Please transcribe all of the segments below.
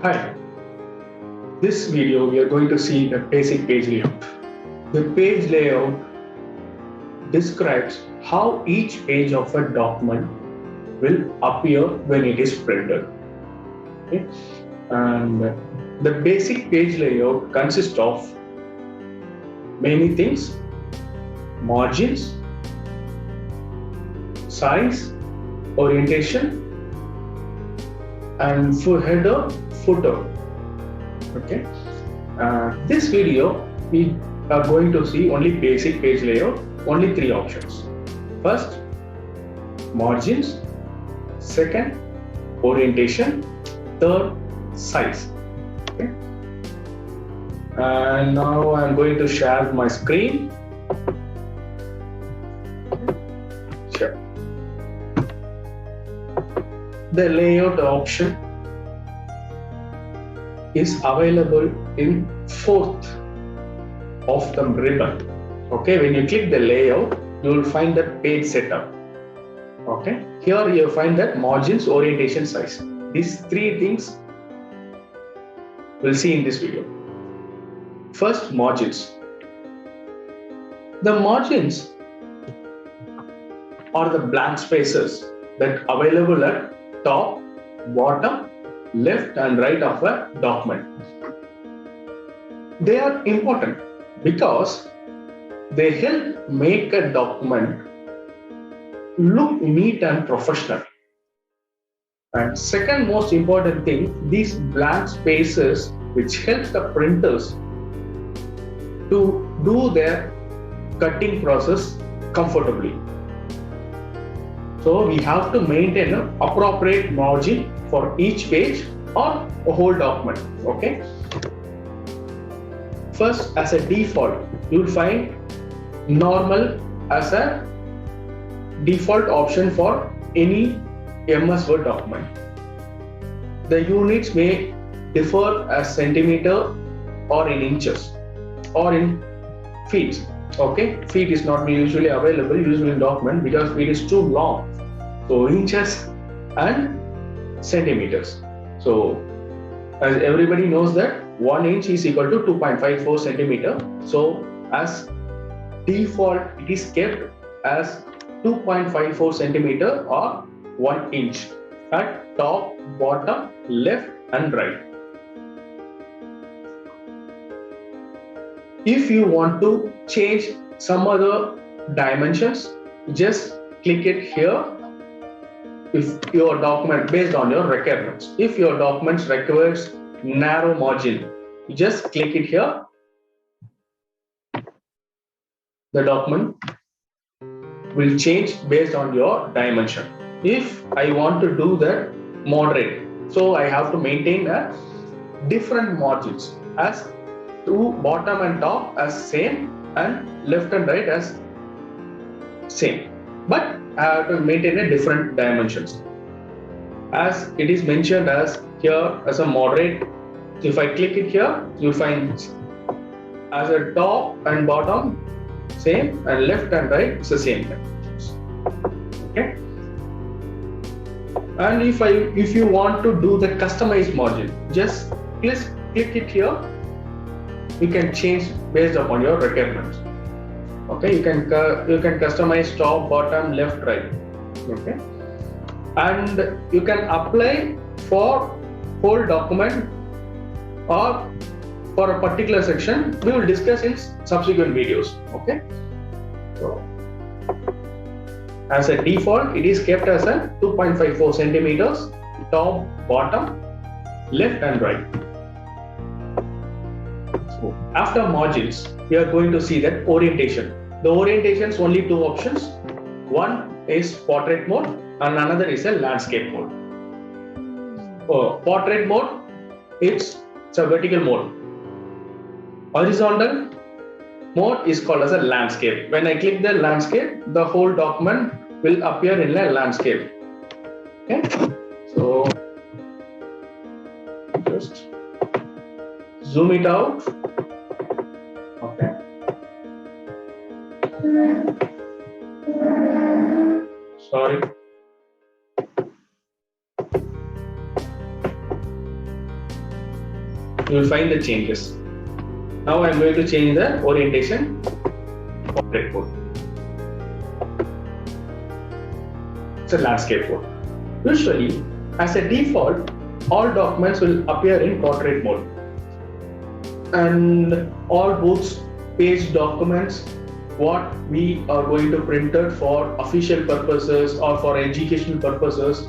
Hi, this video we are going to see the basic page layout. The page layout describes how each page of a document will appear when it is printed. Okay? And the basic page layout consists of many things: margins, size, orientation, and for header, footer. Okay. This video we are going to see only basic page layout, only three options. First, margins. Second, orientation. Third, size. Okay. And now I'm going to share my screen. Sure. The layout option is available in fourth of the ribbon. Okay, when you click the layout, you will find the page setup. Okay, here you find that margins, orientation, size. These three things we'll see in this video. First, margins. The margins are the blank spaces that available at top, bottom, left and right of a document. They are important because they help make a document look neat and professional. And second most important thing, these blank spaces which help the printers to do their cutting process comfortably. So we have to maintain an appropriate margin for each page or a whole document. Okay. First, as a default, you will find normal as a default option for any MS Word document. The units may differ as centimeter or in inches or in feet. Okay, feet is not usually available usually in document because feet is too long. So inches and centimeters. So as everybody knows that 1 inch is equal to 2.54 centimeter. So as default, it is kept as 2.54 centimeter or 1 inch at top, bottom, left and right. If you want to change some other dimensions, just click it here. If your document based on your requirements, if your documents requires narrow margin, you just click it here. The document will change based on your dimension. If I want to do that moderate, so I have to maintain a different margins as to bottom and top as same and left and right as same, but I have to maintain a different dimensions as it is mentioned as here as a moderate. If I click it here, you find as a top and bottom same and left and right is the same dimensions. Okay. And if you want to do the customized margin, just please click it here. You can change based upon your requirements. Okay, you can customize top, bottom, left, right. Okay, and you can apply for whole document or for a particular section. We will discuss in subsequent videos. Okay, so as a default, it is kept as a 2.54 centimeters top, bottom, left and right. So after margins, we are going to see that orientation. The orientation is only two options. One is portrait mode and another is a landscape mode. Portrait mode, it's a vertical mode. Horizontal mode is called as a landscape. When I click the landscape, the whole document will appear in a landscape. Okay, so just zoom it out. Okay. Sorry. you will find the changes. Now I am going to change the orientation portrait mode. It's a landscape mode. Usually, as a default, all documents will appear in portrait mode, and all books, page documents, what we are going to print it for official purposes or for educational purposes,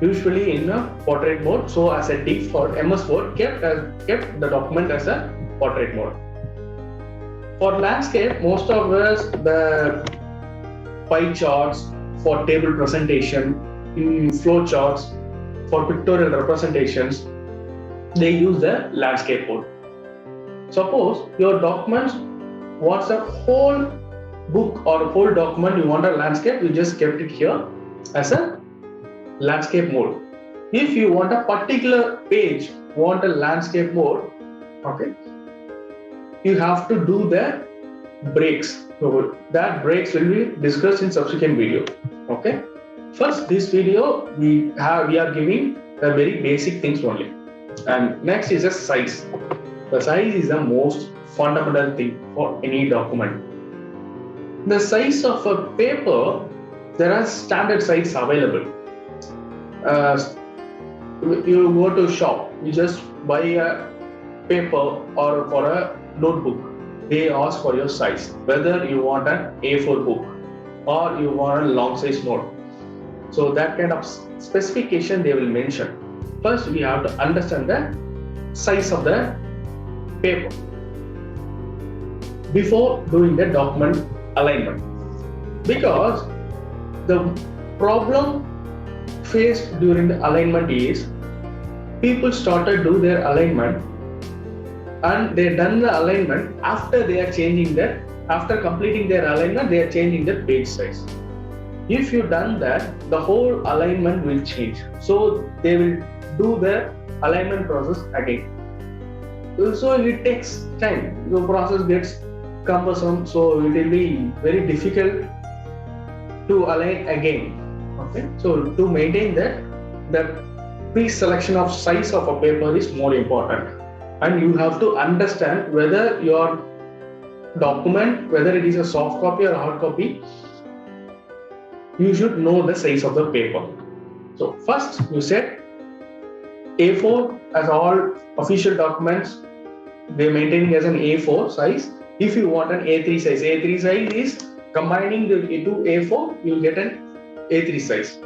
usually in a portrait mode. So as a default, MS Word kept the document as a portrait mode. For landscape, most of us, the pie charts for table presentation, flow charts for pictorial representations, they use the landscape mode. Suppose your documents what's a whole book or a whole document you want a landscape, you just kept it here as a landscape mode. If you want a particular page, want a landscape mode, okay, you have to do the breaks. So that breaks will be discussed in subsequent video. Okay. First, this video we are giving the very basic things only, and next is a size. The size is the most fundamental thing for any document. The size of a paper, there are standard size available. You go to shop, you just buy a paper or for a notebook, they ask for your size, whether you want an A4 book or you want a long size note. So that kind of specification they will mention. First, we have to understand the size of the paper before doing the document alignment, because the problem faced during the alignment is people started do their alignment and they done the alignment after they are changing that, after completing their alignment they are changing the page size. If you done that, the whole alignment will change, so they will do the alignment process again. So it takes time, the process gets cumbersome, so it will be very difficult to align again. Okay, so to maintain that, the pre-selection of size of a paper is more important, and you have to understand whether your document, whether it is a soft copy or hard copy, you should know the size of the paper. So first you set A4 as all official documents, they maintaining as an A4 size. If you want an A3 size, A3 size is combining the two A4, you will get an A3 size.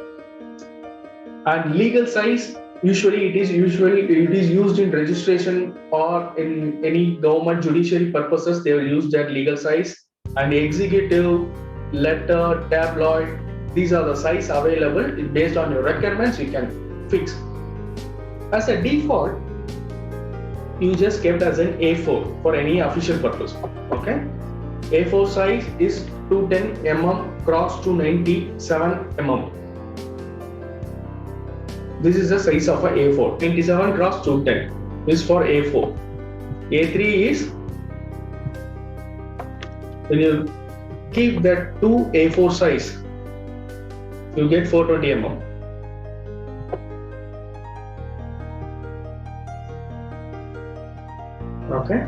And legal size, usually it is used in registration or in any government judiciary purposes, they will use that legal size. And executive, letter, tabloid, these are the size available. Based on your requirements, you can fix. As a default, you just kept as an A4 for any official purpose. Okay, A4 size is 210 mm cross 297 mm. This is the size of a A4. 27 cross 210 is for A4. A3 is, when you keep that 2 A4 size, you get 420 mm. Okay,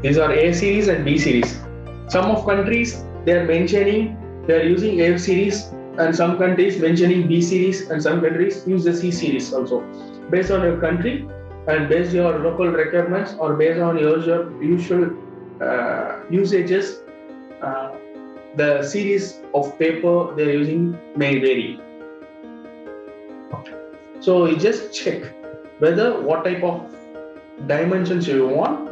these are A series and B series. Some of countries they are mentioning they are using A series, and some countries mentioning B series, and some countries use the C series also. Based on your country and based on your local requirements or based on your usual usages, the series of paper they are using may vary. So you just check whether what type of dimensions you want,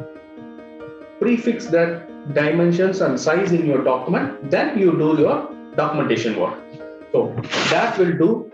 prefix that dimensions and size in your document, then you do your documentation work. So that will do